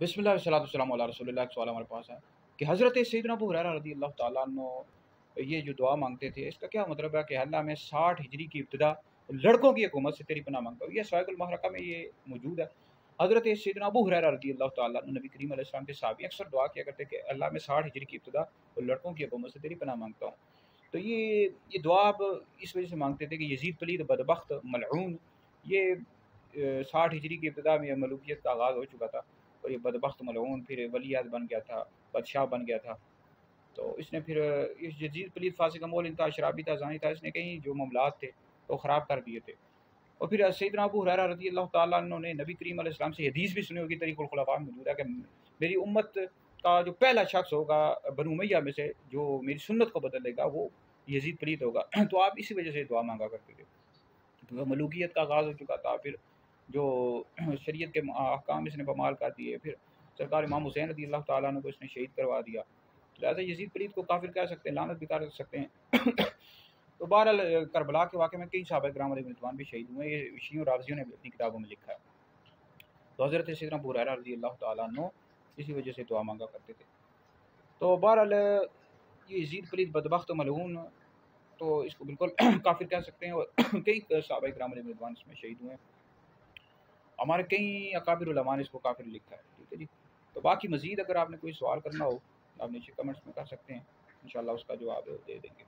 बिस्मिल्लाह वस्सलातु वस्सलामु अला रसूलिल्लाह। एक सवाल हमारे पास है कि हज़रत सैयदना अबू हुरैरा रज़ी अल्लाह तआला अन्हु ये जो दुआ मांगते थे, इसका क्या मतलब है कि अल्लाह मैं 60 हिजरी की इब्तिदा लड़कों की हुकूमत से तेरी पनाह मांगता हूँ। ये सवाइकुल महरका में ये मौजूद है। हज़रत सैयदना अबू हुरैरा रज़ी अल्लाह तआला अन्हु नबी करीम अलैहि सलाम के सहाबी अक्सर दुआ किया करते कि अल्लाह मैं 60 हिजरी की इब्तिदा और लड़कों की हुकूमत से तेरी पनाह मांगता हूँ। तो ये दुआ आप इस वजह से मांगते थे कि यजीद पलीद बदबख्त मलऊन ये 60 हिजरी की इब्तिदा में मलूकियत का आगाज़ हो चुका था और ये बदबख्त मलऊन फिर वलीअहद बन गया था, बादशाह बन गया था। तो इसने फिर इस यजीद पलीद फासिक अमोल इंतहा शराबी था, ज़ानी था, इसने कई जो मामलात थे वो ख़राब कर दिए थे। और फिर सैयदना अबू हुरैरा रज़ी अल्लाह तआला अन्हु ने नबी करीम अलैहि सलाम से हदीस भी सुनी होगी, तरीक़ुल खुलफ़ा में मौजूद है कि मेरी उम्मत का जो पहला शख्स होगा बनु उमय्या में से जो मेरी सुन्नत को बदल देगा वो यजीद पलीद होगा। तो आप इसी वजह से दुआ मांगा करते थे। तो मलूकियत का आगाज़ हो चुका था, फिर जो शरीयत के अहकाम इसने बमाल कर दिए, फिर सरकार इमाम हुसैन रज़ी अल्लाह तआला अन्हु को इसने शहीद करवा दिया। तो लिहाज़ा यजीद पलीद को काफ़िर कह सकते हैं, लानत भी कर सकते हैं। तो बहरहाल करबला के वाक़े में कई सहाबा किराम रिज़वान भी शहीद हुए, ये शियों और राज़ियों ने भी अपनी किताबों में लिखा है। तो हज़रत सैयदना अबू हुरैरा रज़ी अल्लाह तआला अन्हु इसी वजह से दुआ मांगा करते थे। तो बहरहाल ये यजीद पलीद बदबख्त मलऊन तो इसको बिल्कुल काफ़िर कह सकते हैं और कई सहाबा किराम रिज़वान इसमें शहीद हुए। हमारे कई अकाबिर उलमा ने इसको काफ़िर लिखा है। ठीक है जी। तो बाकी मज़ीद अगर आपने कोई सवाल करना हो, आप नीचे कमेंट्स में कर सकते हैं, इंशाअल्लाह उसका जवाब दे देंगे।